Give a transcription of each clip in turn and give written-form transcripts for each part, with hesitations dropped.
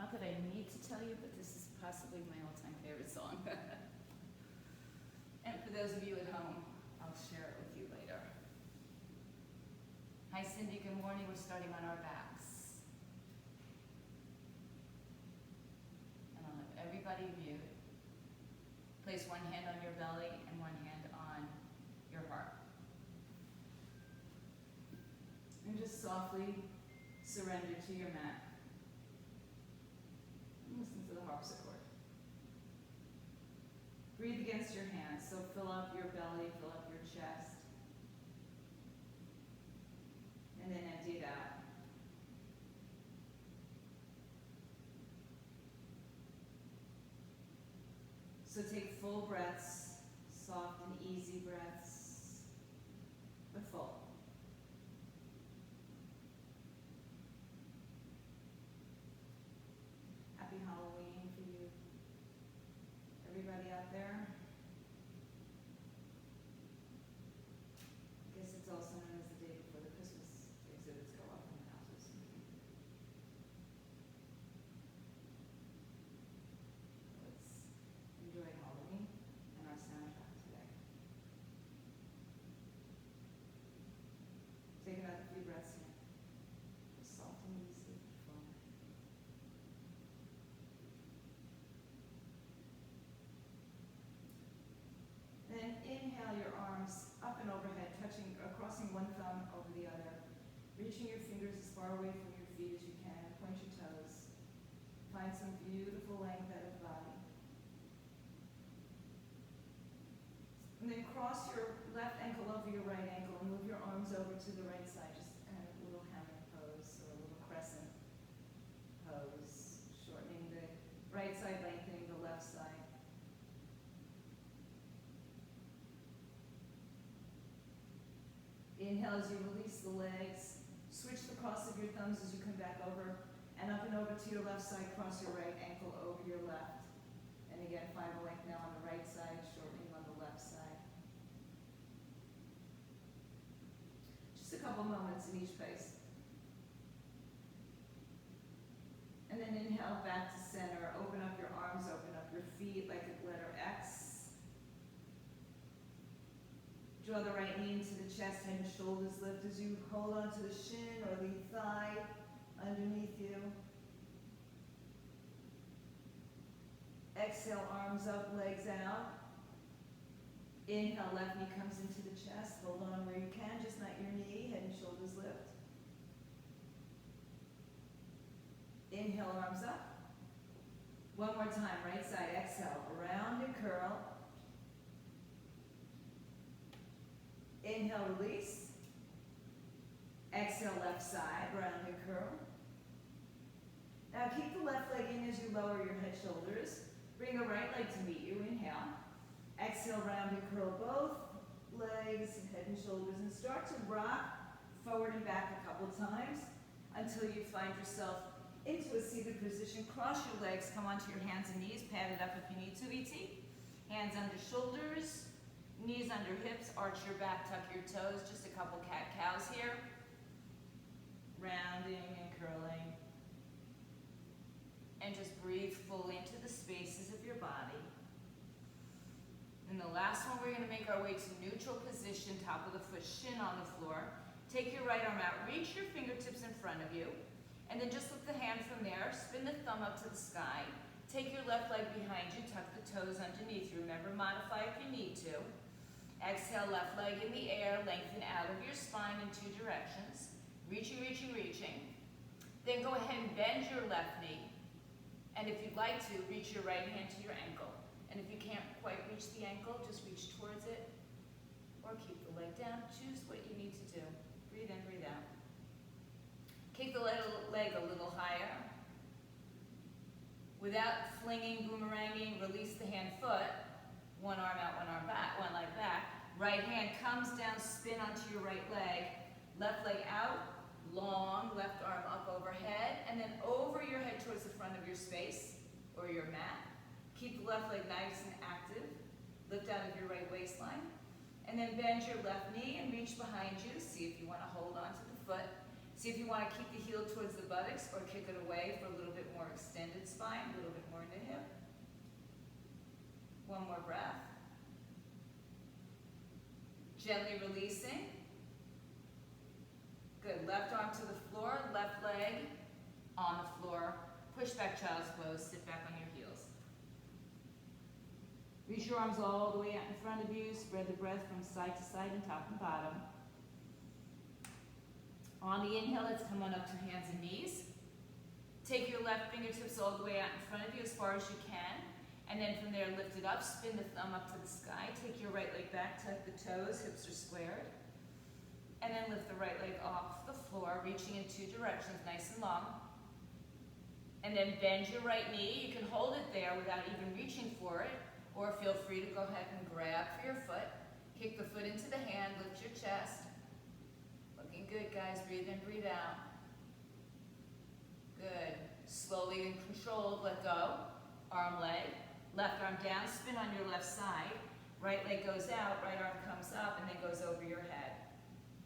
Not that I need to tell you, but this is possibly my all-time favorite song. And for those of you at home, I'll share it with you later. Hi Cindy, good morning. We're starting on our backs. And I'll have everybody mute. Place one hand on your belly and one hand on your heart. And just softly surrender to your mat. And listen to the harpsichord. Breathe against your hands, so fill up your belly, fill up your chest. And then empty it out. So take full breaths, soft and easy breaths, but full. Happy Halloween for you. Everybody out there? I guess it's also known as the day before the Christmas exhibits go up in the houses. Let's enjoy Halloween and our soundtrack today. Take another few breaths in. Just soft and easy, full. Then inhale your arms up and overhead, crossing one thumb over the other, reaching your fingers as far away from your feet as you can. Point your toes. Find some beautiful length out of the body. And then cross your left ankle over your right ankle and move your arms over to the right side, just kind of a little hammer pose or a little crescent pose, shortening the right side, lengthening the left side. Inhale as you release the legs. Switch the cross of your thumbs as you come back over and up and over to your left side. Cross your right ankle over your left. And again, find the length now on the right side, shortening on the left side. Just a couple moments in each pace. And then inhale back to center. Open up your arms, open up your feet like a letter X. Draw the right knee into the chest, head and shoulders lift as you hold on to the shin or the thigh underneath you. Exhale, arms up, legs out. Inhale, left knee comes into the chest. Hold on where you can, just not your knee, head and shoulders lift. Inhale, arms up. One more time, right side, exhale, round and curl. Inhale, release. Exhale, left side, round and curl. Now keep the left leg in as you lower your head, shoulders. Bring the right leg to meet you. Inhale. Exhale, round and curl both legs, head and shoulders, and start to rock forward and back a couple times until you find yourself into a seated position. Cross your legs, come onto your hands and knees, pad it up if you need to, ET. Hands under shoulders. Knees under hips, arch your back, tuck your toes. Just a couple cat-cows here. Rounding and curling. And just breathe fully into the spaces of your body. And the last one, we're going to make our way to neutral position, top of the foot, shin on the floor. Take your right arm out, reach your fingertips in front of you, and then just lift the hand from there, spin the thumb up to the sky. Take your left leg behind you, tuck the toes underneath you. Remember, modify if you need to. Exhale, left leg in the air, lengthen out of your spine in two directions. Reaching, reaching, reaching. Then go ahead and bend your left knee. And if you'd like to, reach your right hand to your ankle. And if you can't quite reach the ankle, just reach towards it. Or keep the leg down. Choose what you need to do. Breathe in, breathe out. Kick the leg a little higher. Without flinging, boomeranging, release the hand foot. One arm out, one arm back, one leg back. Right hand comes down, spin onto your right leg. Left leg out, long, left arm up overhead, and then over your head towards the front of your space or your mat. Keep the left leg nice and active. Lift out of your right waistline. And then bend your left knee and reach behind you. See if you want to hold on to the foot. See if you want to keep the heel towards the buttocks or kick it away for a little bit more extended spine, a little bit more into hip. One more breath. Gently releasing. Good. Left arm to the floor, left leg on the floor. Push back child's pose, sit back on your heels. Reach your arms all the way out in front of you. Spread the breath from side to side and top and bottom. On the inhale, let's come on up to hands and knees. Take your left fingertips all the way out in front of you as far as you can. And then from there, lift it up, spin the thumb up to the sky. Take your right leg back, tuck the toes, hips are squared. And then lift the right leg off the floor, reaching in two directions, nice and long. And then bend your right knee. You can hold it there without even reaching for it, or feel free to go ahead and grab for your foot. Kick the foot into the hand, lift your chest. Looking good, guys. Breathe in, breathe out. Good. Slowly and controlled, let go. Arm, leg. Left arm down, spin on your left side. Right leg goes out, right arm comes up, and then goes over your head.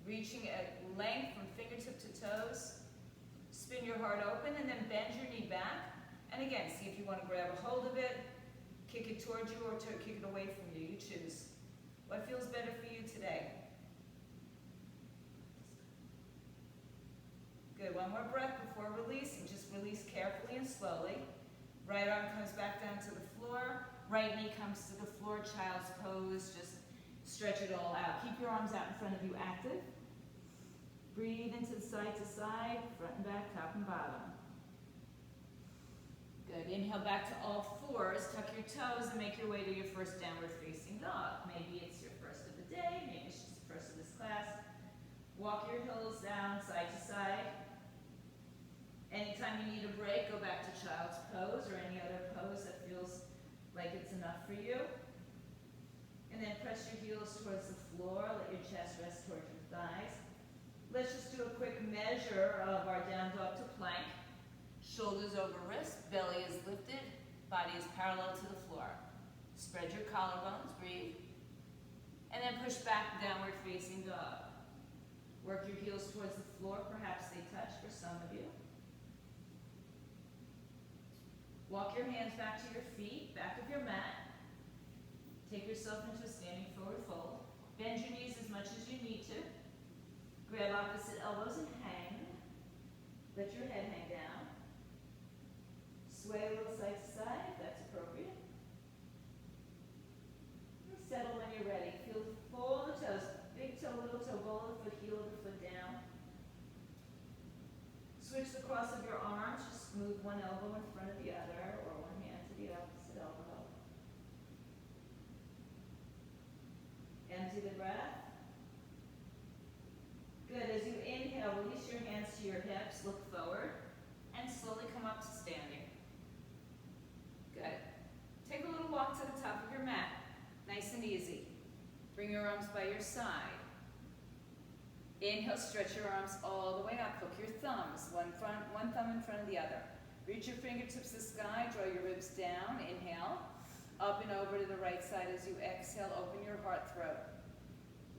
Reaching at length from fingertip to toes. Spin your heart open, and then bend your knee back. And again, see if you want to grab a hold of it, kick it towards you, or kick it away from you. You choose. What feels better for you today? Good. One more breath before releasing. Just release carefully and slowly. Right arm comes back down to the floor. Right knee comes to the floor. Child's pose. Just stretch it all out. Keep your arms out in front of you active. Breathe into the side to side, front and back, top and bottom. Good. Inhale back to all fours. Tuck your toes and make your way to your first downward facing dog. Maybe it's your first of the day. Maybe it's just the first of this class. Walk your heels down side to side. Anytime you need a break, go back to child's pose or any other pose that feels like it's enough for you. And then press your heels towards the floor. Let your chest rest towards your thighs. Let's just do a quick measure of our down dog to plank. Shoulders over wrist, belly is lifted, body is parallel to the floor. Spread your collarbones, breathe. And then push back, downward facing dog. Work your heels towards the floor, perhaps they touch for some of you. Walk your hands back to your feet, back of your mat. Take yourself into a standing forward fold. Bend your knees as much as you need to. Grab opposite elbows and hang. Let your head hang down. Sway a little side to side if that's appropriate. And settle when you're ready. Feel full of the toes. Big toe, little toe, ball of the foot, heel of the foot down. Switch the cross of your arms. Just move one elbow in front of the other or one hand to the opposite elbow. Empty the breath. Good. As you inhale, release your hands to your hips, look forward, and slowly come up to standing. Good. Take a little walk to the top of your mat. Nice and easy. Bring your arms by your side. Inhale, stretch your arms all the way up. Hook your thumbs, one thumb in front of the other. Reach your fingertips to the sky, draw your ribs down. Inhale, up and over to the right side as you exhale. Open your heart throat.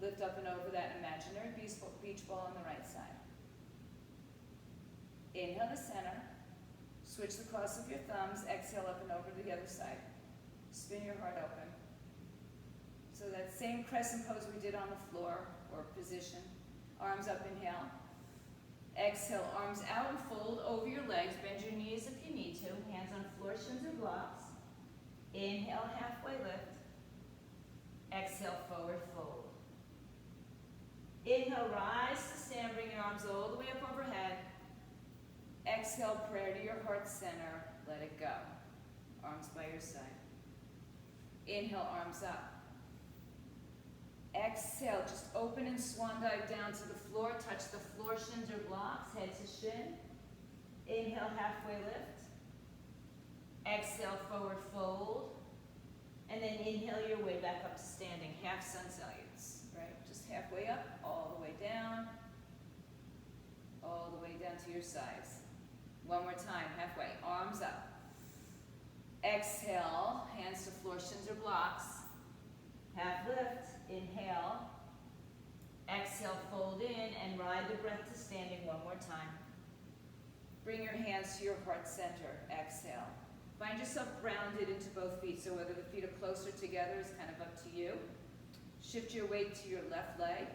Lift up and over that imaginary beach ball on the right side. Inhale to center. Switch the cross of your thumbs. Exhale up and over to the other side. Spin your heart open. So that same crescent pose we did on the floor, or position. Arms up, inhale. Exhale, arms out and fold over your legs. Bend your knees if you need to. Hands on floor, shins or blocks. Inhale, halfway lift. Exhale, forward fold. Inhale, rise to stand. Bring your arms all the way up overhead. Exhale, prayer to your heart center. Let it go. Arms by your side. Inhale, arms up. Exhale, just open and swan dive down to the floor. Touch the floor, shins or blocks, head to shin. Inhale, halfway lift. Exhale, forward fold. And then inhale your way back up to standing. Half sun salutes, right? Just halfway up, all the way down. All the way down to your sides. One more time, halfway, arms up. Exhale, hands to floor, shins or blocks. Half lift, inhale. Exhale, fold in and ride the breath to standing one more time. Bring your hands to your heart center. Exhale. Find yourself grounded into both feet, so whether the feet are closer together is kind of up to you. Shift your weight to your left leg.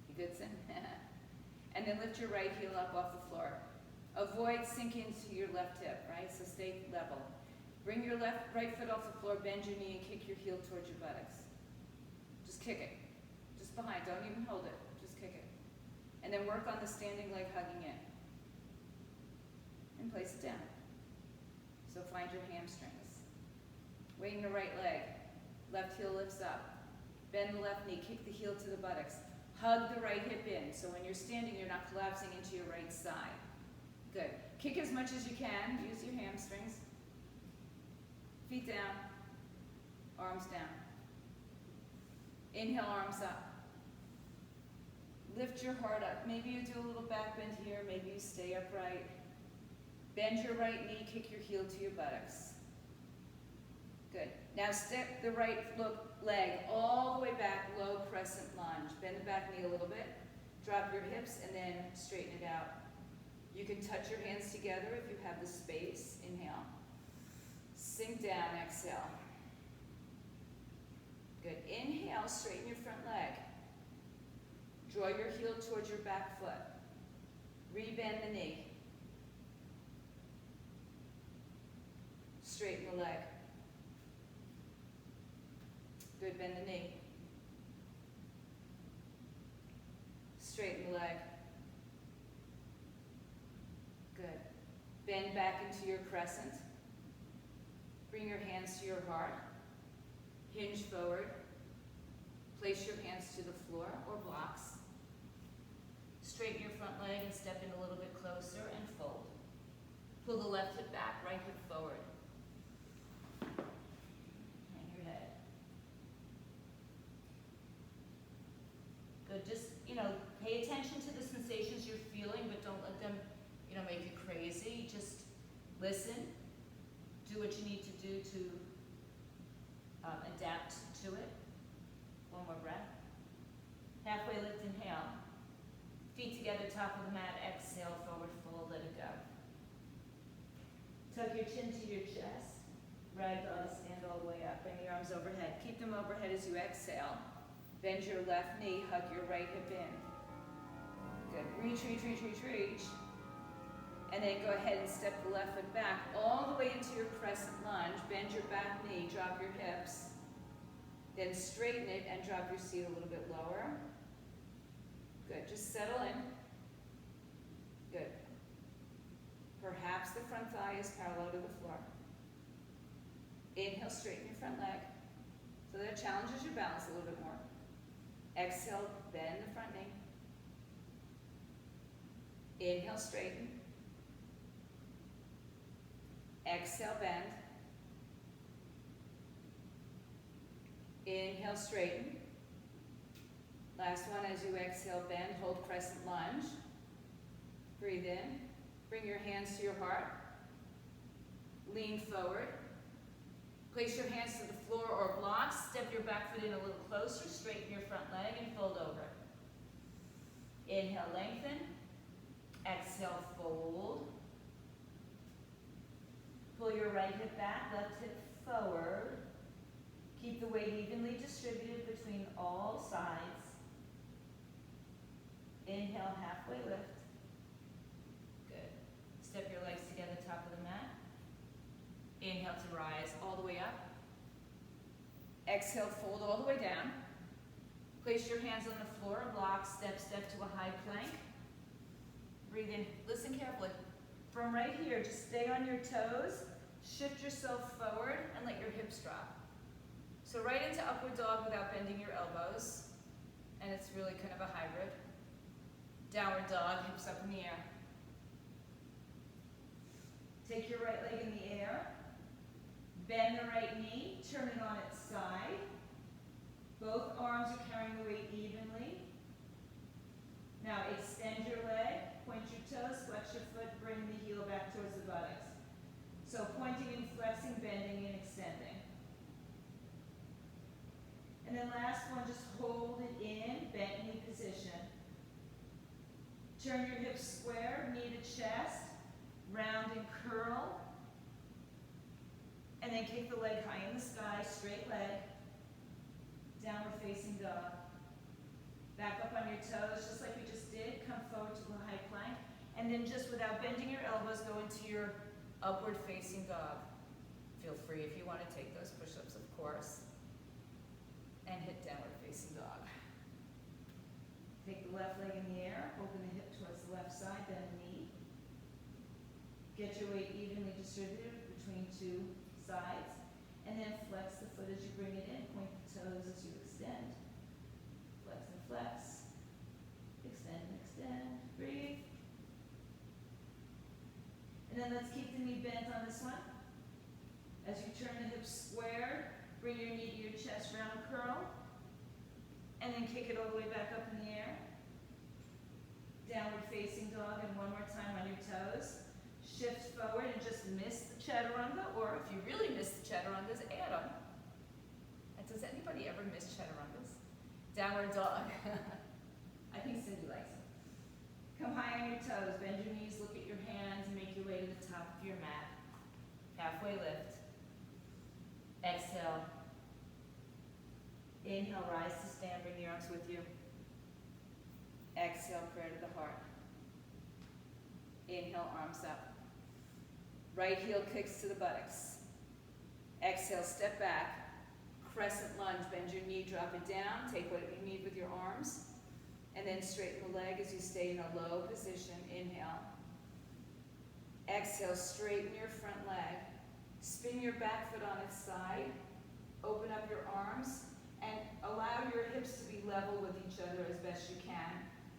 You good, Sin? And then lift your right heel up off the floor. Avoid sinking to your left hip, right? So stay level. Bring your right foot off the floor, bend your knee, and kick your heel towards your buttocks. Just kick it. Just behind, don't even hold it. Just kick it. And then work on the standing leg hugging in. And place it down. So find your hamstrings. Weight in the right leg. Left heel lifts up. Bend the left knee, kick the heel to the buttocks. Hug the right hip in, so when you're standing, you're not collapsing into your right side. Good. Kick as much as you can. Use your hamstrings. Feet down. Arms down. Inhale, arms up. Lift your heart up. Maybe you do a little back bend here. Maybe you stay upright. Bend your right knee, kick your heel to your buttocks. Good. Now step the right leg all the way back, low crescent lunge. Bend the back knee a little bit. Drop your hips and then straighten it out. You can touch your hands together if you have the space. Inhale. Sink down, exhale. Good. Inhale, straighten your front leg. Draw your heel towards your back foot. Rebend the knee. Straighten the leg. Good, bend the knee. Straighten the leg. Good. Bend back into your crescent. Bring your hands to your heart. Hinge forward. Place your hands to the floor or blocks. Straighten your front leg and step in a little bit closer and fold. Pull the left hip back, right hip forward. Hang your head. Good, just, pay attention to the sensations you're feeling, but don't let them, make you crazy. Just listen. Do what you need to do to adapt to it. One more breath. Halfway lift, inhale. Feet together, top of the mat, exhale, forward fold, let it go. Tuck your chin to your chest. Ragdoll, stand all the way up. Bring the arms overhead. Keep them overhead as you exhale. Bend your left knee, hug your right hip in. Good. Reach, reach, reach, reach, reach. And then go ahead and step the left foot back all the way into your crescent lunge. Bend your back knee, drop your hips. Then straighten it and drop your seat a little bit lower. Good. Just settle in. Good. Perhaps the front thigh is parallel to the floor. Inhale, straighten your front leg. So that challenges your balance a little bit more. Exhale, bend the front knee. Inhale, straighten. Exhale, bend. Inhale, straighten. Last one, as you exhale, bend, hold crescent lunge. Breathe in. Bring your hands to your heart. Lean forward. Place your hands to the floor or blocks. Step your back foot in a little closer. Straighten your front leg and fold over. Inhale, lengthen. Exhale, fold. Pull your right hip back, left hip forward. Keep the weight evenly distributed between all sides. Inhale, halfway lift. Good. Step your legs together, top of the mat. Inhale to rise all the way up. Exhale, fold all the way down. Place your hands on the floor, block, step to a high plank. Breathe in, listen carefully. From right here, just stay on your toes, shift yourself forward, and let your hips drop. So right into upward dog without bending your elbows, and it's really kind of a hybrid. Downward dog, hips up in the air. Take your right leg in the air, bend the right knee, turn it on its side. Both arms are carrying the weight evenly. Now extend your leg, point your toes, flex your foot, bring the heel back towards the buttocks. So pointing and flexing, bending and extending. And then last one, just hold it in, bent knee Turn your hips square, knee to chest, round and curl. And then kick the leg high in the sky, straight leg. Downward facing dog. Back up on your toes, just like we just did. Come forward to the high plank. And then just without bending your elbows, go into your upward facing dog. Feel free if you want to take those push-ups, of course. And hit downward facing dog. Take the left leg in the air, open the hip towards the left side, bend the knee. Get your weight evenly distributed between two sides, and then flex the foot as you bring it in, point the toes as you extend. Flex and flex. Extend and extend. Breathe. And then let's keep the knee bent on this one. As you turn the hips square, bring your knee to your chest, round curl, and then kick it all the way back up in the air. Downward facing dog, and one more time on your toes. Shift forward and just miss the chaturanga, or if you really miss the chaturangas, add them. And does anybody ever miss chaturangas? Downward dog. I think Cindy likes it. Come high on your toes, bend your knees, look at your hands, and make your way to the top of your mat. Halfway lift. Exhale. Inhale, rise to stand, bring the arms with you. Exhale, prayer to the heart. Inhale, arms up. Right heel kicks to the buttocks. Exhale, step back. Crescent lunge, bend your knee, drop it down. Take what you need with your arms. And then straighten the leg as you stay in a low position. Inhale. Exhale, straighten your front leg. Spin your back foot on its side. Open up your arms and allow your hips to be level with each other as best you can.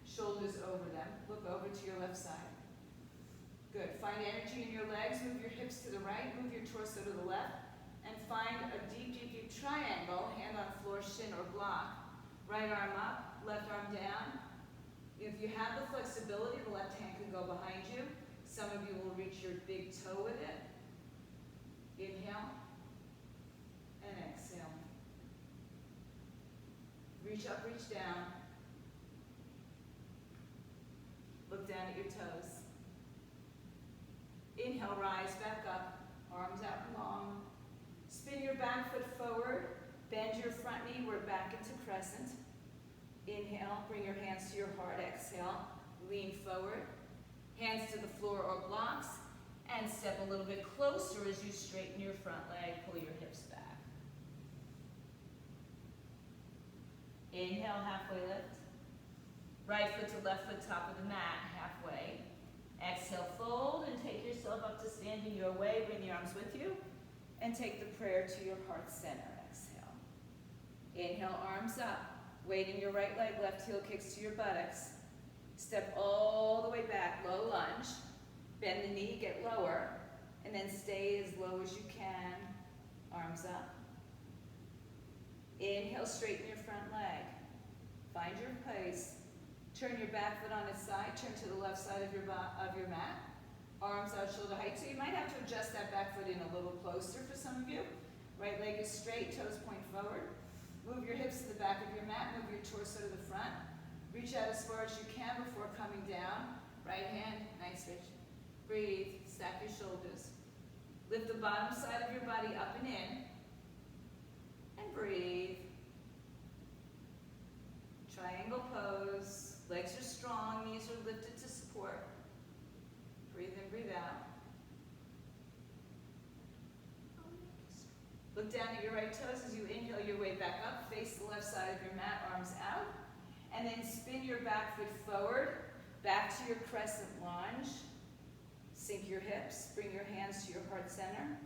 Shoulders over them. Look over to your left side. Good. Find energy in your legs. Move your hips to the right. Move your torso to the left. And find a deep, deep, deep triangle. Hand on floor, shin, or block. Right arm up, left arm down. If you have the flexibility, the left hand can go behind you. Some of you will reach your big toe with it. Inhale. And exhale. Reach up, reach down. Look down at your toes. Inhale, rise back up, arms out and long. Spin your back foot forward, bend your front knee, we're back into crescent. Inhale, bring your hands to your heart, exhale, lean forward. Hands to the floor or blocks, and step a little bit closer as you straighten your front leg, pull your hips back. Inhale, halfway lift. Right foot to left foot, top of the mat, halfway. Exhale, fold, and take yourself up to standing your way. Bring the arms with you, and take the prayer to your heart center. Exhale. Inhale, arms up. Weight in your right leg, left heel kicks to your buttocks. Step all the way back, low lunge. Bend the knee, get lower, and then stay as low as you can. Arms up. Inhale, straighten your front leg. Find your place. Turn your back foot on its side. Turn to the left side of your mat. Arms out shoulder height. So you might have to adjust that back foot in a little closer for some of you. Right leg is straight, toes point forward. Move your hips to the back of your mat. Move your torso to the front. Reach out as far as you can before coming down. Right hand, nice reach. Breathe, stack your shoulders. Lift the bottom side of your body up and in. And breathe. Triangle pose. Legs are strong, knees are lifted to support. Breathe in, breathe out. Look down at your right toes as you inhale your way back up. Face the left side of your mat, arms out. And then spin your back foot forward, back to your crescent lunge. Sink your hips, bring your hands to your heart center.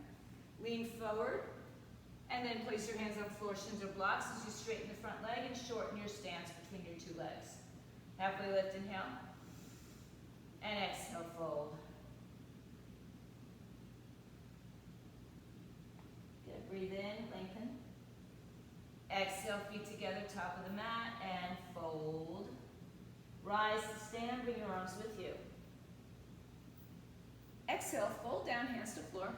Lean forward, and then place your hands on floor, shins, or blocks as you straighten the front leg and shorten your stance between your two legs. Halfway lift, inhale. And exhale, fold. Good, breathe in, lengthen. Exhale, feet together, top of the mat, and fold. Rise to stand, bring your arms with you. Exhale, fold down, hands to floor.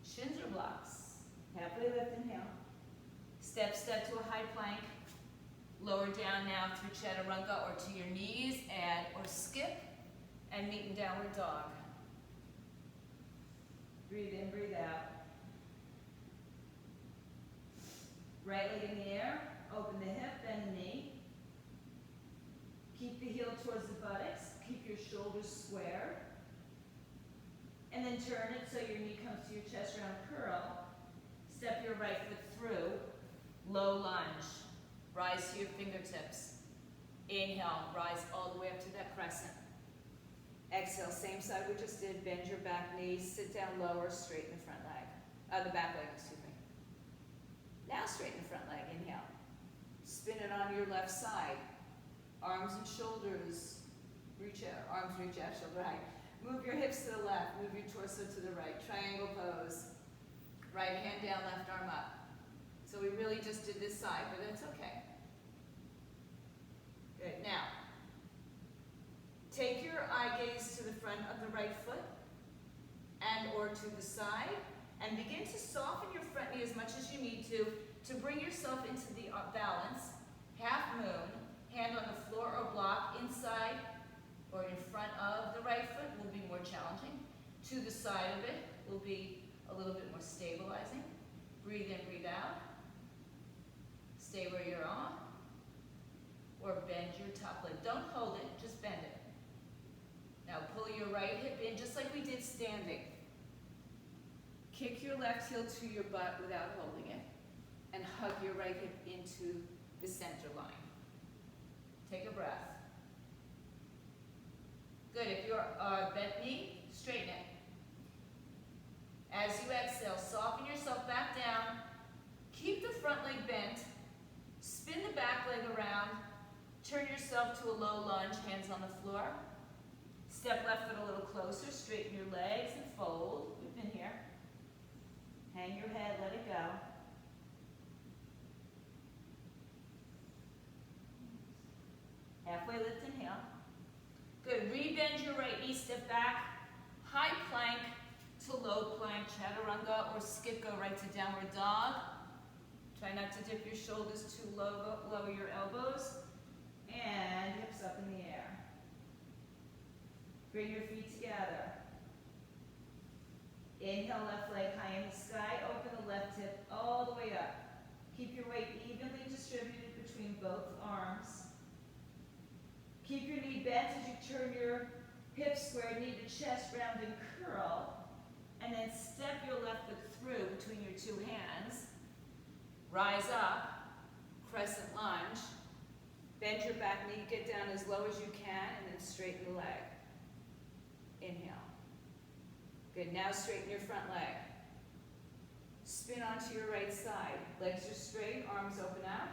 Shins or blocks. Halfway lift, inhale. Step to a high plank. Lower down now through chaturanga or to your knees, and or skip and meet in downward dog. Breathe in, breathe out. Right leg in the air, open the hip, bend the knee. Keep the heel towards the buttocks, keep your shoulders square. And then turn it so your knee comes to your chest round curl. Step your right foot through, low lunge. Rise to your fingertips. Inhale, rise all the way up to that crescent. Exhale, same side we just did, bend your back knee, sit down lower, straighten the front leg, the back leg, excuse me. Now straighten the front leg, inhale. Spin it on your left side. Arms and shoulders, reach out, arms reach out, shoulder height. Move your hips to the left, move your torso to the right, triangle pose. Right hand down, left arm up. So we really just did this side, but it's okay. Good, now, take your eye gaze to the front of the right foot and or to the side, and begin to soften your front knee as much as you need to bring yourself into the balance, half moon, hand on the floor or block, inside or in front of the right foot will be more challenging. To the side of it will be a little bit more stabilizing. Breathe in, breathe out. Stay where you're on. Or bend your top leg. Don't hold it, just bend it. Now pull your right hip in just like we did standing. Kick your left heel to your butt without holding it. And hug your right hip into the center line. Take a breath. Good, if you're bent knee, straighten it. As you exhale, soften yourself back down. Keep the front leg bent. Spin the back leg around. Turn yourself to a low lunge, hands on the floor. Step left foot a little closer, straighten your legs and fold. We've been here. Hang your head, let it go. Halfway lift, inhale. Good, rebend your right knee, step back. High plank to low plank, chaturanga or skip, go right to downward dog. Try not to dip your shoulders too low, lower your elbows. And hips up in the air. Bring your feet together. Inhale, left leg high in the sky. Open the left hip all the way up. Keep your weight evenly distributed between both arms. Keep your knee bent as you turn your hips square, knee to chest, round and curl. And then step your left foot through between your two hands. Rise up, crescent lunge. Bend your back knee, get down as low as you can, and then straighten the leg. Inhale. Good, now straighten your front leg. Spin onto your right side. Legs are straight, arms open out.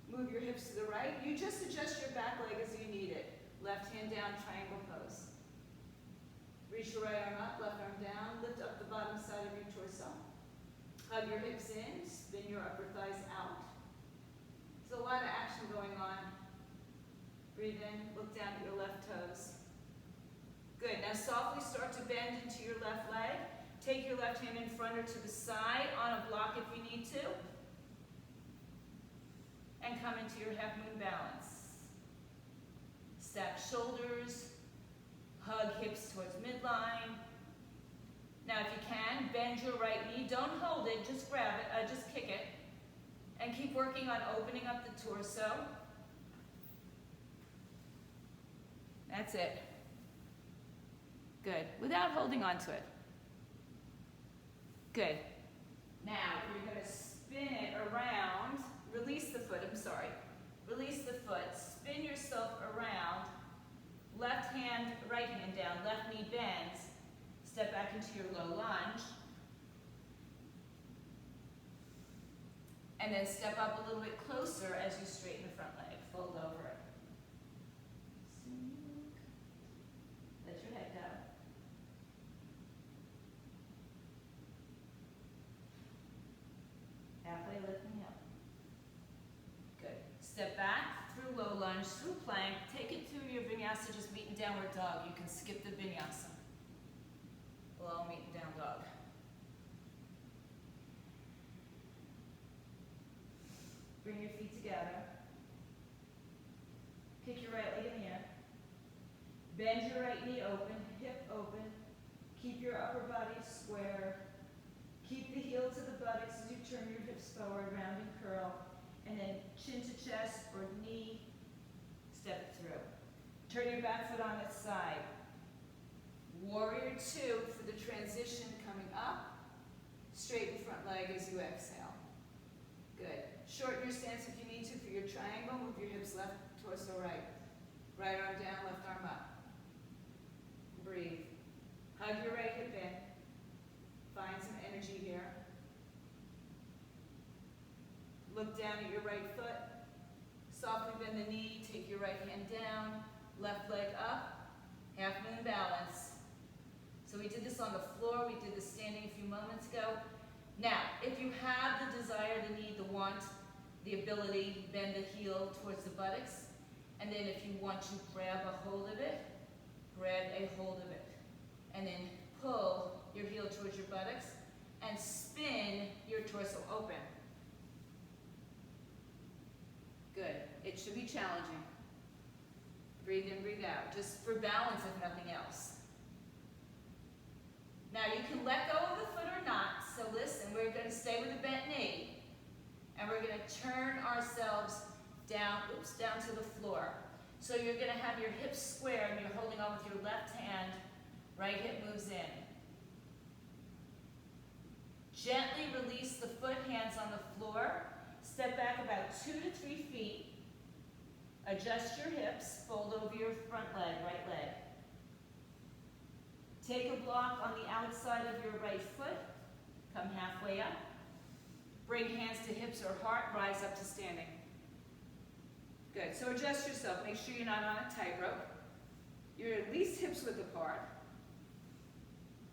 Move your hips to the right. You just adjust your back leg as you need it. Left hand down, triangle pose. Reach your right arm up, left arm down. Lift up the bottom side of your torso. Hug your hips in, spin your upper thighs out. There's a lot of action going on. Breathe in, look down at your left toes. Good, now softly start to bend into your left leg. Take your left hand in front or to the side on a block if you need to. And come into your half moon balance. Stack shoulders, hug hips towards midline. Now if you can, bend your right knee. Don't hold it, just grab it, just kick it. And keep working on opening up the torso. That's it. Good, without holding on to it. Good. Now you're going to spin it around. Release the foot, I'm sorry. Release the foot, spin yourself around. Left hand, right hand down, left knee bends. Step back into your low lunge. And then step up a little bit closer as you straighten the front leg. Fold over it. Let your head go. Halfway lift, inhale. Good. Step back through low lunge, through plank. Take it through your vinyasa, just meet in downward dog. You can skip the vinyasa. We'll all meet in down dog. Bring your feet together. Keep your upper body square. Keep the heel to the buttocks as you turn your hips forward, round and curl. And then chin to chest or knee, step through. Turn your back foot on its side. Warrior 2 for the transition coming up. Straighten front leg as you exhale. Good. Shorten your stance if you need to for your triangle. Move your hips left, torso right. Right arm down, left arm up. Breathe. Hug your right hip in. Find some energy here. Look down at your right foot. Softly bend the knee. Take your right hand down. Left leg up. Half moon balance. So we did this on the floor. We did this standing a few moments ago. Now, if you have the desire, the need, the want, the ability, bend the heel towards the buttocks. And then if you want to grab a hold of it, grab a hold of it. And then pull your heel towards your buttocks and spin your torso open. Good. It should be challenging. Breathe in, breathe out, just for balance if nothing else. Now you can let go of the foot or not, so listen, we're going to stay with a bent knee. And we're going to turn ourselves down, down to the floor. So you're going to have your hips square and you're holding on with your left hand, right hip moves in. Gently release the foot, hands on the floor. Step back about 2 to 3 feet. Adjust your hips, fold over your front leg, right leg. Take a block on the outside of your right foot. Come halfway up. Bring hands to hips or heart, rise up to standing. Good, so adjust yourself. Make sure you're not on a tightrope. You're at least hips width apart.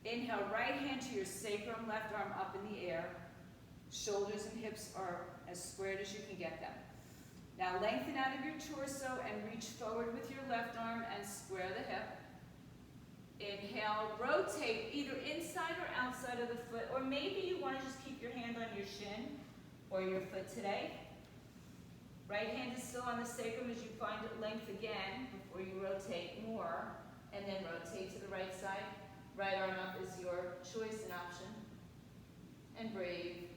Inhale, right hand to your sacrum, left arm up in the air. Shoulders and hips are as squared as you can get them. Now lengthen out of your torso and reach forward with your left arm and square the hip. Inhale, rotate either inside or outside of the foot, or maybe you want to just keep your hand on your shin or your foot today. Right hand is still on the sacrum as you find length again before you rotate more, and then rotate to the right side. Right arm up is your choice and option. And breathe.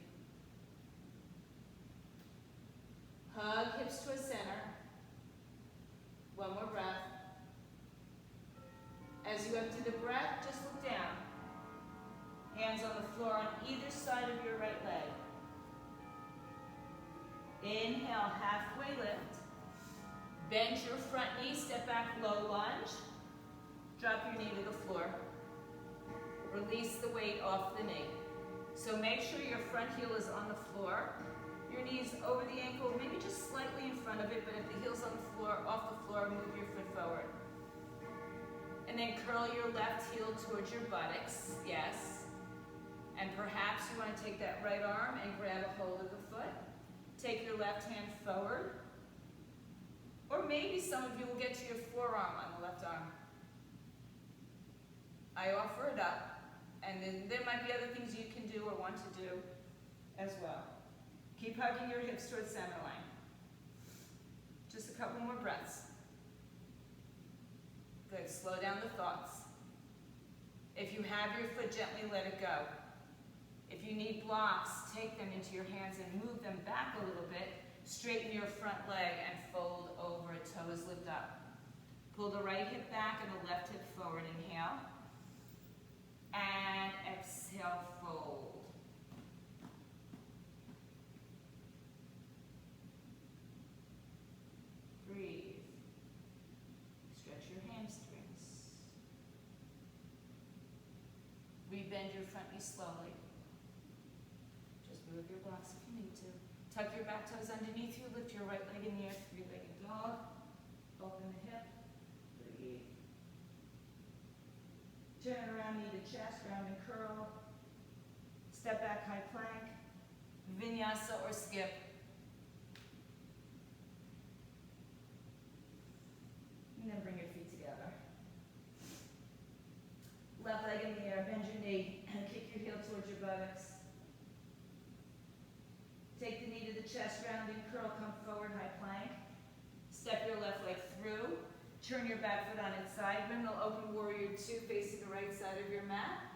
Hug hips to a center. One more breath. As you empty the breath, just look down. Hands on the floor on either side of your right leg. Inhale, halfway lift. Bend your front knee, step back, low lunge. Drop your knee to the floor. Release the weight off the knee. So make sure your front heel is on the floor. Your knees over the ankle, maybe just slightly in front of it, but if the heel's on the floor, off the floor, move your foot forward. And then curl your left heel towards your buttocks, yes. And perhaps you want to take that right arm and grab a hold of the foot. Take your left hand forward. Or maybe some of you will get to your forearm on the left arm. I offer it up. And then there might be other things you can do or want to do as well. Keep hugging your hips towards center line. Just a couple more breaths. Good, slow down the thoughts. If you have your foot, gently let it go. If you need blocks, take them into your hands and move them back a little bit. Straighten your front leg and fold over, toes lift up. Pull the right hip back and the left hip forward. Inhale. And exhale, fold. Breathe. Stretch your hamstrings. Rebend your front knee slowly. Just move your blocks if you need to. Tuck your back toes underneath you. Lift your right leg in the air, three-legged dog. Open the hip. Breathe. Turn it around, knee to chest, round and curl. Step back, high plank. Vinyasa or skip. And then bring your feet together. Left leg in the air, bend your knee, and kick your heel towards your buttocks. Take the knee to the chest, round and curl, come forward, high plank. Step your left leg through. Turn your back foot on its side. Then we'll open warrior two facing the right side of your mat.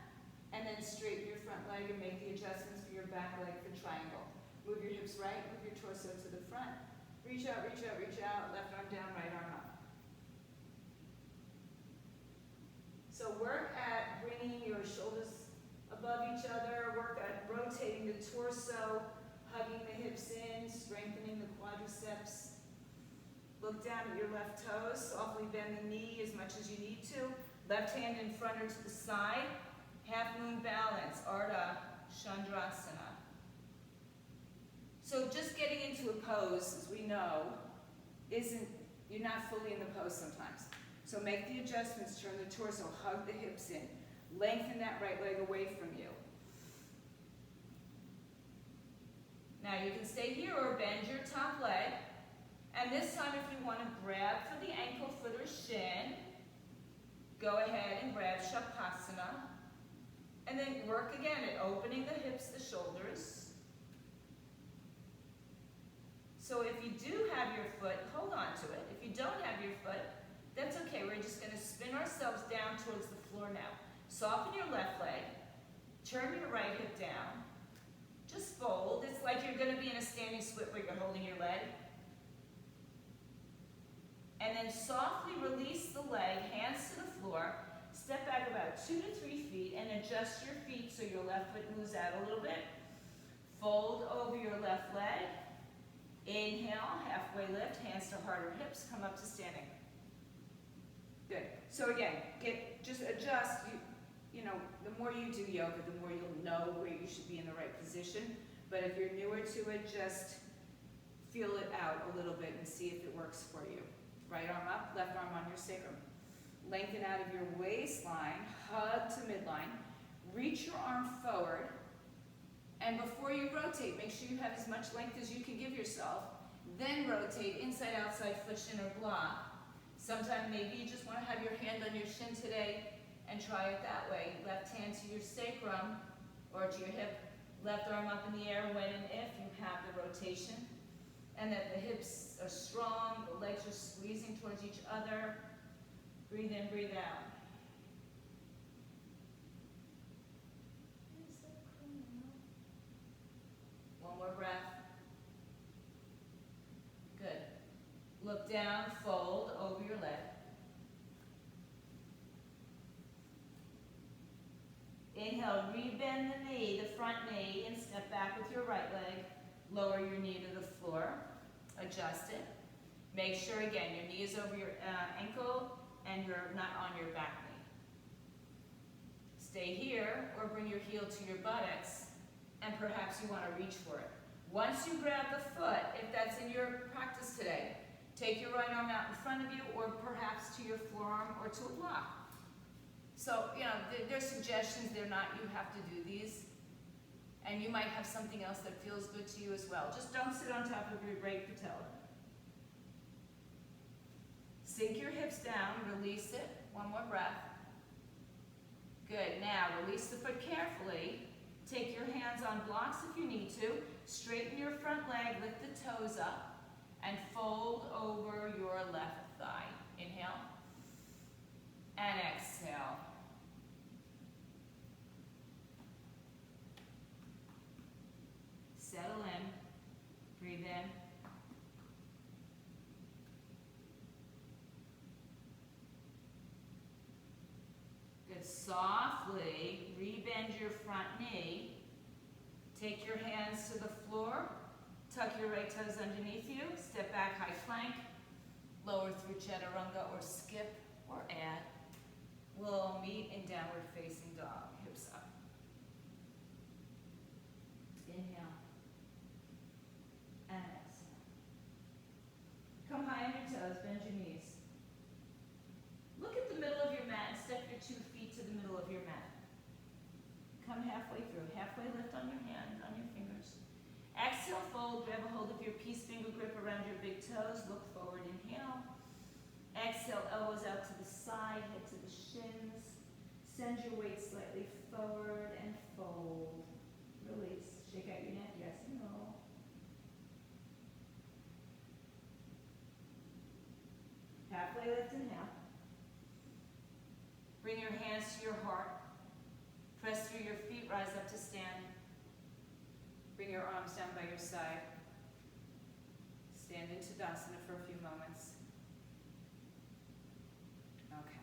And then straighten your front leg and make the adjustments for your back leg for triangle. Move your hips right, move your torso to the front. Reach out, reach out, reach out. Left arm down, right arm up. So work at bringing your shoulders above each other. Work at rotating the torso, hugging the hips in, strengthening the quadriceps. Look down at your left toes. Softly bend the knee as much as you need to. Left hand in front or to the side. Half moon balance, Ardha Chandrasana. So just getting into a pose, as we know, you're not fully in the pose sometimes. So make the adjustments, turn the torso, hug the hips in. Lengthen that right leg away from you. Now you can stay here or bend your top leg. And this time if you want to grab for the ankle, foot, or shin, go ahead and grab Shavasana. And then work again at opening the hips, the shoulders. So if you do have your foot, hold on to it. If you don't have your foot, that's okay. We're just going to spin ourselves down towards the floor now. Soften your left leg. Turn your right hip down. Just fold. It's like you're going to be in a standing split where you're holding your leg. And then softly release the leg, hands to the floor. Step back about 2 to 3 feet and adjust your feet so your left foot moves out a little bit. Fold over your left leg. Inhale, halfway lift, hands to heart or hips, come up to standing. Good. So again, just adjust. You know, the more you do yoga, the more you'll know where you should be in the right position. But if you're newer to it, just feel it out a little bit and see if it works for you. Right arm up, left arm on your sacrum. Lengthen out of your waistline, hug to midline. Reach your arm forward. And before you rotate, make sure you have as much length as you can give yourself. Then rotate inside, outside, foot, shin, or block. Sometimes maybe you just want to have your hand on your shin today and try it that way. Left hand to your sacrum or to your hip. Left arm up in the air when and if you have the rotation. And that the hips are strong, the legs are squeezing towards each other. Breathe in, breathe out. One more breath. Good. Look down, fold over your leg. Inhale, rebend the knee, the front knee, and step back with your right leg. Lower your knee to the floor. Adjust it. Make sure, again, your knee is over your ankle and you're not on your back knee. Stay here or bring your heel to your buttocks and perhaps you want to reach for it. Once you grab the foot, if that's in your practice today, take your right arm out in front of you or perhaps to your forearm or to a block. So, you know, there's suggestions, they're not, you have to do these. And you might have something else that feels good to you as well. Just don't sit on top of your great patella. Sink your hips down, release it. One more breath. Good. Now, release the foot carefully. Take your hands on blocks if you need to. Straighten your front leg, lift the toes up, and fold over your left thigh. Inhale. And exhale. Settle in. Breathe in. Good. Softly rebend your front knee. Take your hands to the floor. Tuck your right toes underneath you. Step back, high plank. Lower through chaturanga or skip or add. We'll meet in downward facing dog. Hips up. Inhale. And exhale. Come high on your toes, bend your knees. Look at the middle of your mat and step your 2 feet to the middle of your mat. Come halfway through. Halfway lift on your hand, on your fingers. Exhale, fold, grab a hold of your peace finger grip around your big toes. Look forward, inhale. Exhale, elbows out to the side, head to the shins. Send your weight slightly forward and fold. Release. Shake out your neck, yes and no. Halfway lift and half. Bring your hands to your heart. Press through your feet, rise up to stand. Bring your arms down by your side. Stand in Tadasana for a few moments. Okay.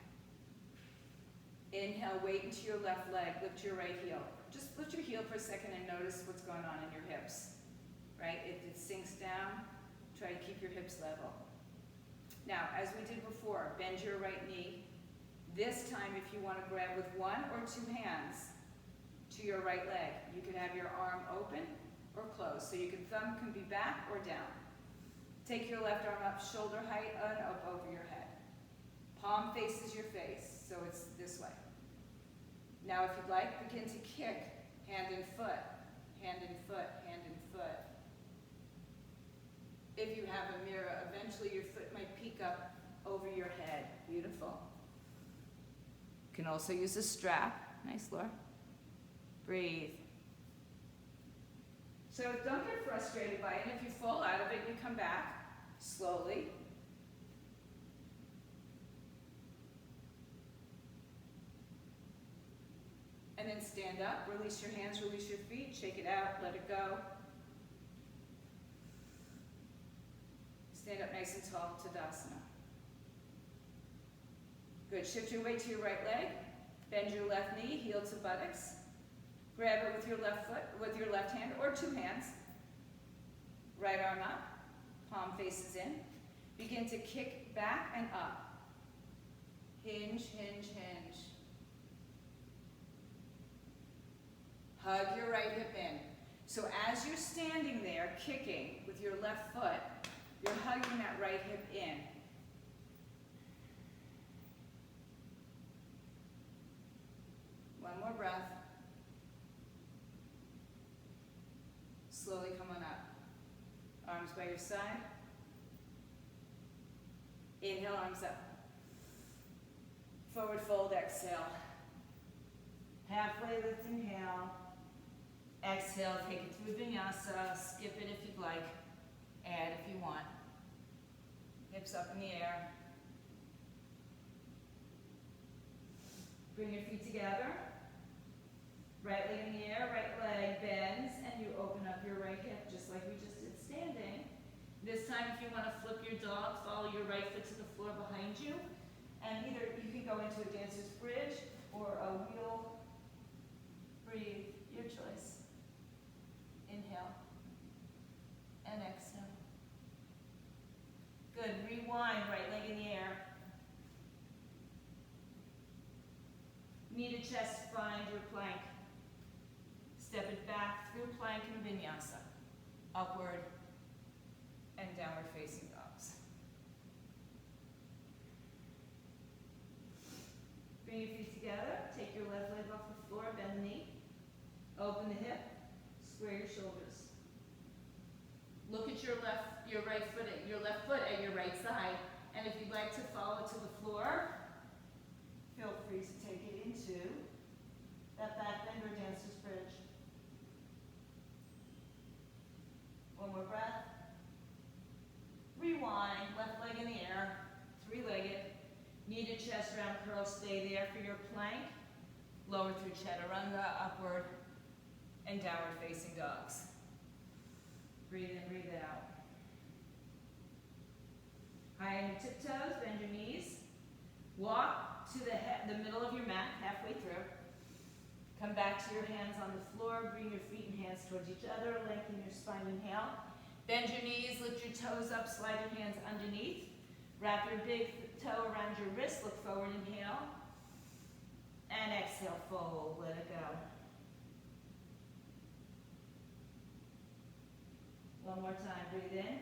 Inhale, weight into your left leg, lift your right heel. Just lift your heel for a second and notice what's going on in your hips, right? If it sinks down, try to keep your hips level. Now, as we did before, bend your right knee. This time, if you want to grab with one or two hands to your right leg, you can have your arm open or closed. So your thumb can be back or down. Take your left arm up shoulder height and up over your head. Palm faces your face, so it's this way. Now, if you'd like, begin to kick hand and foot, hand and foot, hand and foot. If you have a mirror, eventually your foot might peek up over your head. Beautiful. You can also use a strap. Nice, Laura. Breathe. So don't get frustrated by it. And if you fall out of it, you come back slowly. And then stand up, release your hands, release your feet, shake it out, let it go. Stand up nice and tall, Tadasana. Good, shift your weight to your right leg, bend your left knee, heel to buttocks. Grab it with your left foot, with your left hand, or two hands. Right arm up, palm faces in. Begin to kick back and up. Hinge, hinge, hinge. Hug your right hip in. So as you're standing there, kicking with your left foot, you're hugging that right hip in. One more breath. Slowly come on up. Arms by your side. Inhale, arms up. Forward fold, exhale. Halfway lift, inhale. Exhale, take it through vinyasa. Skip it if you'd like. Add if you want. Hips up in the air. Bring your feet together. Right leg in the air, right leg bends, and you open up your right hip, just like we just did standing. This time, if you want to flip your dog, follow your right foot to the floor behind you. And either you can go into a dancer's bridge or a wheel. Breathe, your choice. Inhale and exhale. Good, rewind, right leg in the air. Knee to chest, find your plank. Step it back through plank and vinyasa. Upward and downward facing dogs. Bring your feet together. Take your left leg off the floor, bend the knee. Open the hip, square your shoulders. Look at your left foot at your right side. And if you'd like to follow it to the floor, feel free to take it into that back bend or dancer's bridge. One more breath. Rewind, left leg in the air, three-legged. Knee to chest, round curl, stay there for your plank. Lower through chaturanga, upward, and downward facing dogs. Breathe in, breathe out. High on your tiptoes, bend your knees. Walk to the middle of your mat, halfway through. Come back to your hands on the floor. Bring your feet and hands towards each other. Lengthen your spine, inhale. Bend your knees, lift your toes up, slide your hands underneath. Wrap your big toe around your wrist, look forward, inhale. And exhale, fold, let it go. One more time, breathe in.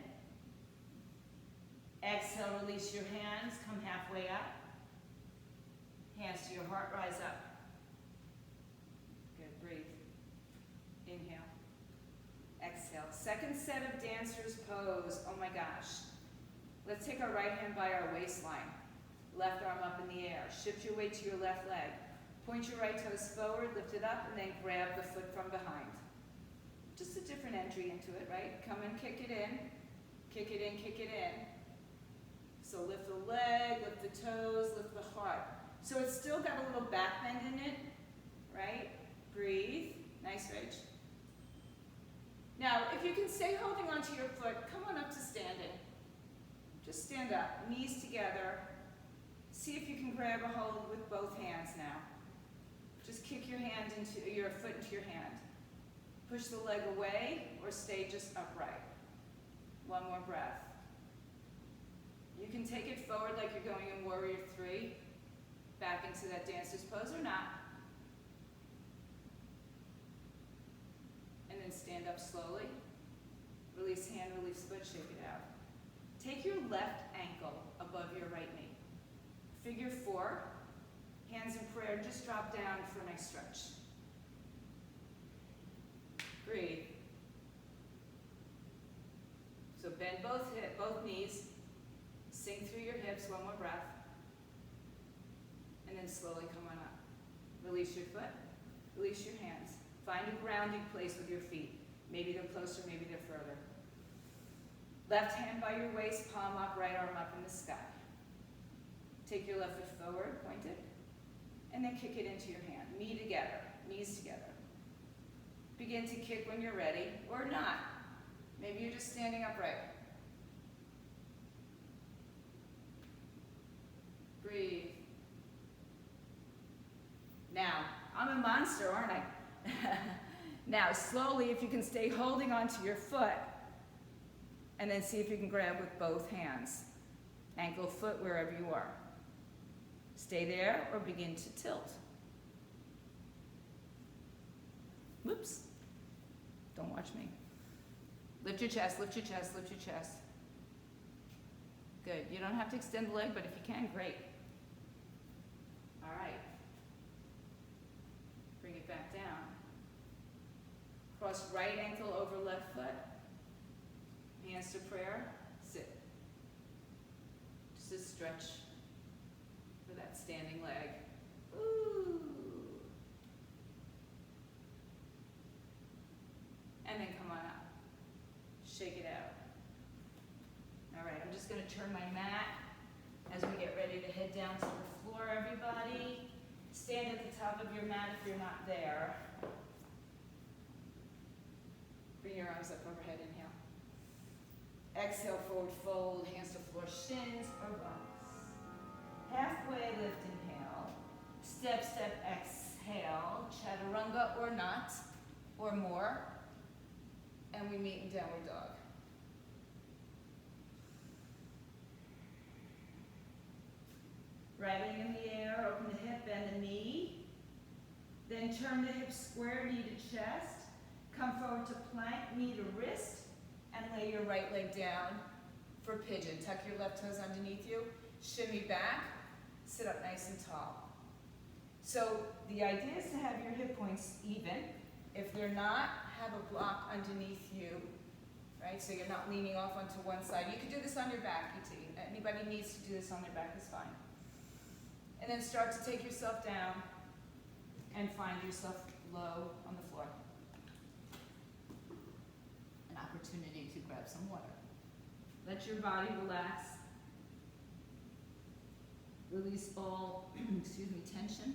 Exhale, release your hands, come halfway up. Hands to your heart, rise up. Good, breathe. Inhale. Exhale. Second set of dancer's pose. Oh my gosh. Let's take our right hand by our waistline. Left arm up in the air. Shift your weight to your left leg. Point your right toes forward, lift it up, and then grab the foot from behind. Just a different entry into it, right? Come and kick it in. Kick it in, kick it in. So lift the leg, lift the toes, lift the heart. So it's still got a little back bend in it, right? Breathe, nice ridge. Now, if you can stay holding onto your foot, come on up to standing. Just stand up, knees together. See if you can grab a hold with both hands now. Just kick your foot into your hand. Push the leg away or stay just upright. One more breath. You can take it forward like you're going in Warrior 3, back into that dancer's pose or not. And then stand up slowly. Release hand, release foot, shake it out. Take your left ankle above your right knee. Figure 4, hands in prayer, just drop down for a nice stretch. Breathe. So bend both knees, sink through your hips, one more breath, and then slowly come on up. Release your foot, release your hands. Find a grounding place with your feet. Maybe they're closer, maybe they're further. Left hand by your waist, palm up, right arm up in the sky. Take your left foot forward, point it, and then kick it into your hand. Knee together, knees together. Begin to kick when you're ready, or not. Maybe you're just standing upright. Breathe. Now, I'm a monster, aren't I? Now, slowly, if you can stay holding onto your foot, and then see if you can grab with both hands. Ankle, foot, wherever you are. Stay there or begin to tilt. Whoops. Don't watch me. Lift your chest, lift your chest, lift your chest. Good. You don't have to extend the leg, but if you can, great. All right. Bring it back down. Cross right ankle over left foot. Hands to prayer. Sit. Just a stretch for that standing leg. Ooh. And then come on up. Shake it out. All right, I'm just going to turn my mat as we get ready to head down to the floor, everybody. Stand at the top of your mat if you're not there. Bring your arms up overhead, inhale. Exhale, forward fold, hands to floor, shins or bumps. Halfway lift, inhale. Step, step, exhale. Chaturanga or not, or more. And we meet in downward dog. Right leg in the air, open the hip, bend the knee. Then turn the hips square, knee to chest. Come forward to plank, knee to wrist. And lay your right leg down for pigeon. Tuck your left toes underneath you. Shimmy back. Sit up nice and tall. So the idea is to have your hip points even. If they're not, have a block underneath you, right? So you're not leaning off onto one side. You can do this on your back, PT. Anybody needs to do this on their back is fine. And then start to take yourself down and find yourself low on the floor. An opportunity to grab some water. Let your body relax. Release all, tension.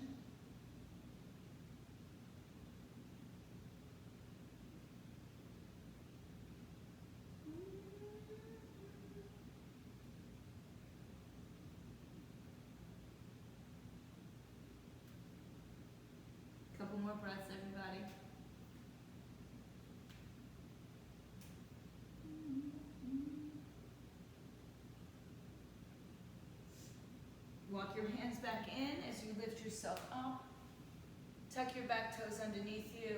Couple more breaths, everybody. Walk your hands back in as you lift yourself up. Tuck your back toes underneath you.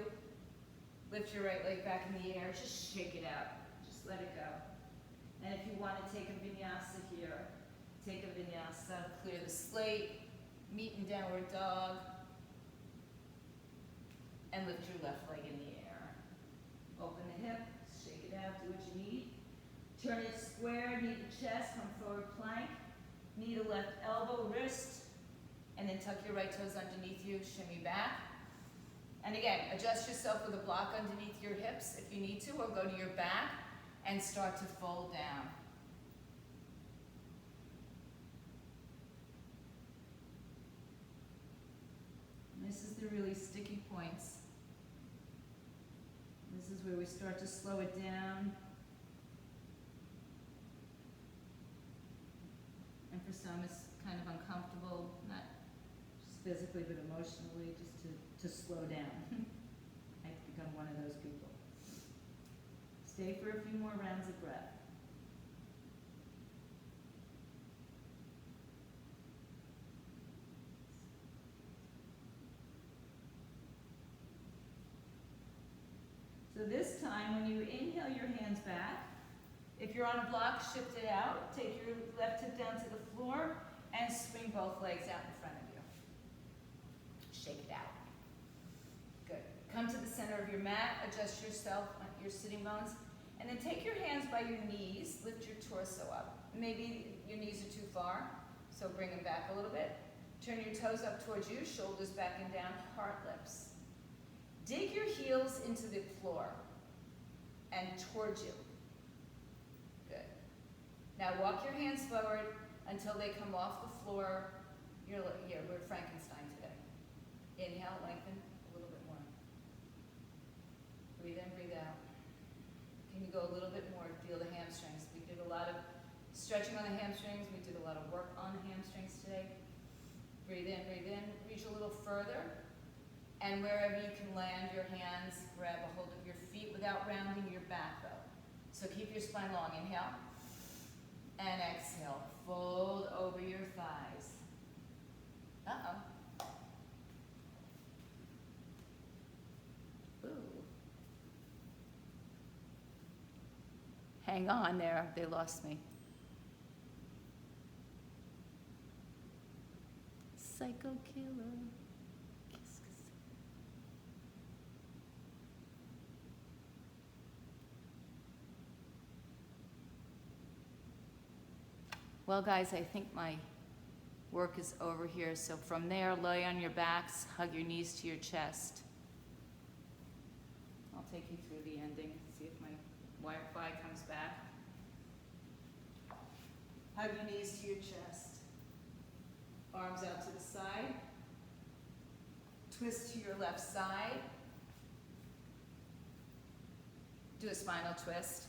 Lift your right leg back in the air. Just shake it out. Just let it go. And if you want to take a vinyasa here, take a vinyasa. Clear the slate. Meet in downward dog. And lift your left leg in the air. Open the hip. Shake it out. Do what you need. Turn it square. Knee to chest. Come forward plank. Knee to left elbow, wrist, and then tuck your right toes underneath you, shimmy back. And again, adjust yourself with a block underneath your hips if you need to, or go to your back and start to fold down. the really sticky points. This is where we start to slow it down. And for some, it's kind of uncomfortable, not just physically, but emotionally, just to slow down. I've become one of those people. Stay for a few more rounds of breath. So this time, when you inhale your hands back, if you're on a block, shift it out. Take your left hip down to the floor and swing both legs out in front of you. Shake it out. Good. Come to the center of your mat, adjust yourself, your sitting bones, and then take your hands by your knees, lift your torso up. Maybe your knees are too far, so bring them back a little bit. Turn your toes up towards you, shoulders back and down, heart lifts. Dig your heels into the floor and towards you. Good. Now walk your hands forward until they come off the floor. We're Frankenstein today. Inhale, lengthen a little bit more. Breathe in, breathe out. Can you go a little bit more? Feel the hamstrings. We did a lot of stretching on the hamstrings. We did a lot of work on the hamstrings today. Breathe in, reach a little further. And wherever you can land your hands, grab a hold of your feet without rounding your back though. So keep your spine long. Inhale. And exhale. Fold over your thighs. Uh-oh. Ooh. Hang on there. They lost me. Psycho killer. Well, guys, I think my work is over here. So from there, lay on your backs, hug your knees to your chest. I'll take you through the ending, see if my Wi-Fi comes back. Hug your knees to your chest. Arms out to the side. Twist to your left side. Do a spinal twist.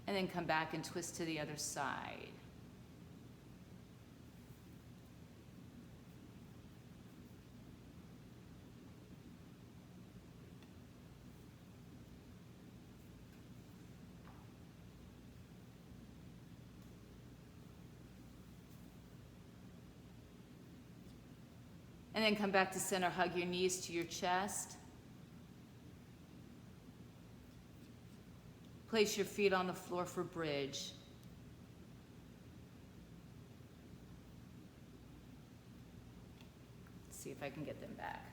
And then come back and twist to the other side. And then come back to center, hug your knees to your chest. Place your feet on the floor for bridge. Let's see if I can get them back.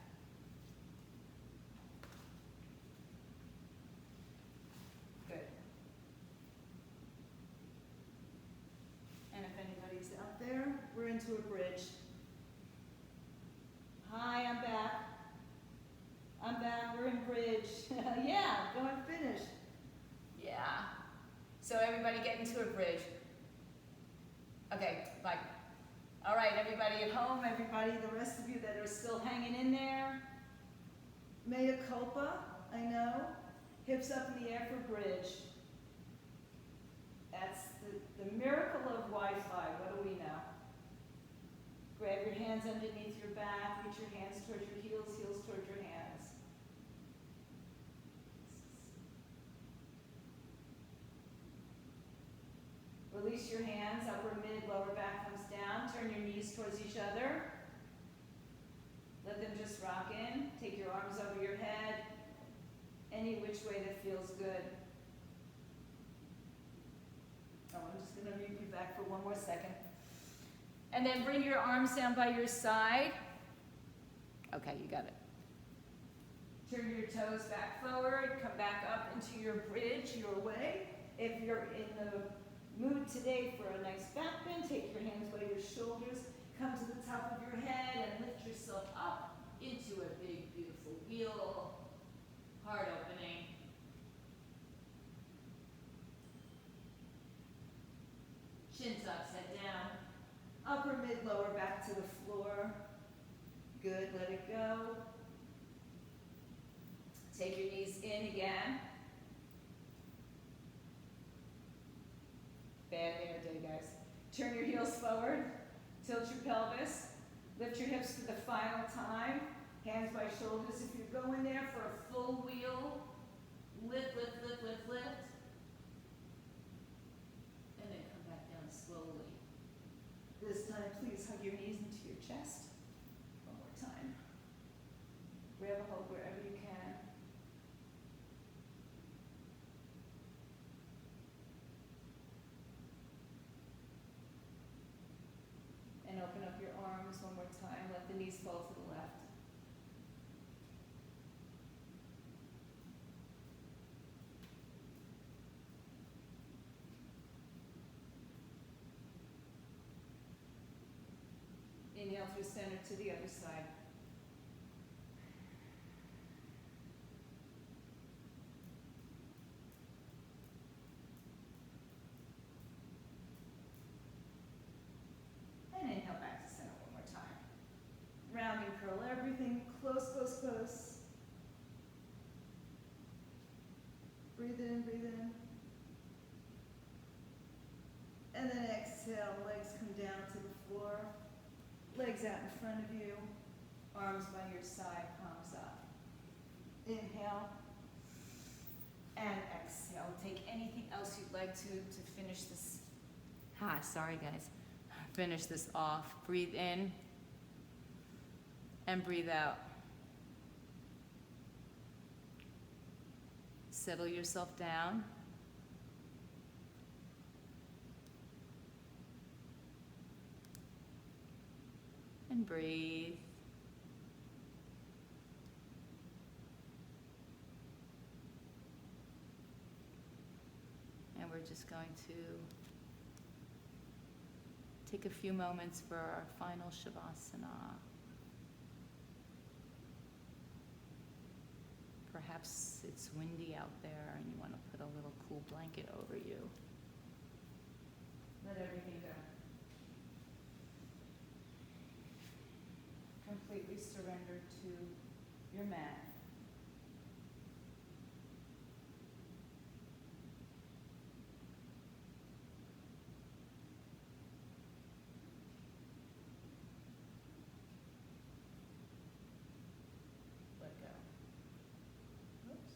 Good. And if anybody's out there, we're into a bridge. Hi, I'm back. I'm back, we're in bridge. Yeah, go and finish. Yeah. So everybody get into a bridge. Okay, bye. All right, everybody at home, everybody, the rest of you that are still hanging in there. Mea culpa, I know. Hips up in the air for bridge. That's the miracle of Wi-Fi. What do we know? Grab your hands underneath your back, reach your hands towards your heels, heels towards your hands. Release your hands, upper, mid, lower back comes down. Turn your knees towards each other. Let them just rock in. Take your arms over your head. Any which way that feels good. Oh, I'm just going to mute you back for one more second. And then bring your arms down by your side. Okay, you got it. Turn your toes back forward. Come back up into your bridge, your way. If you're in the mood today for a nice back bend, take your hands by your shoulders, come to the top of your head and lift yourself up into a big, beautiful wheel. Heart opening. Shin tucks, head down. Upper, mid, lower, back to the floor. Good, let it go. Take your knees in again. Bad hair day, guys. Turn your heels forward. Tilt your pelvis. Lift your hips for the final time. Hands by shoulders. If you're going there for a full wheel, lift, lift, lift, lift, lift. And then come back down slowly. This time, please hug your knees into your chest. One more time. Grab a hold wherever you can. And open up your arms one more time. Let the knees fall to the left. Inhale through center to the other side. And inhale back to center one more time. Round and curl everything. Close, close, close. Breathe in, breathe in. And then exhale, legs come down to the floor. Legs out in front of you. Arms by your side, palms up. Inhale. And exhale. Take anything else you'd like to finish this. Sorry guys. Finish this off. Breathe in. And breathe out. Settle yourself down. And breathe. And we're just going to take a few moments for our final Shavasana. Perhaps it's windy out there and you want to put a little cool blanket over you. Let everything go. Completely surrender to your mat. Let go. Oops.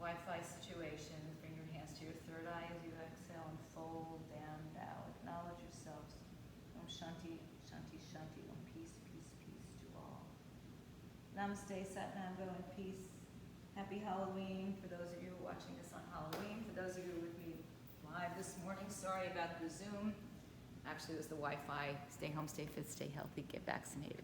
Wi-Fi situation. Bring your hands to your third eye as you exhale and fold down now. Acknowledge yourselves. Om Shanti, Shanti, Shanti. Om peace, peace, peace to all. Namaste, Satnam, go in peace. Happy Halloween for those of you who are watching this on Halloween. For those of you with me live this morning, sorry about the Zoom. Actually, it was the Wi-Fi. Stay home, stay fit, stay healthy, get vaccinated.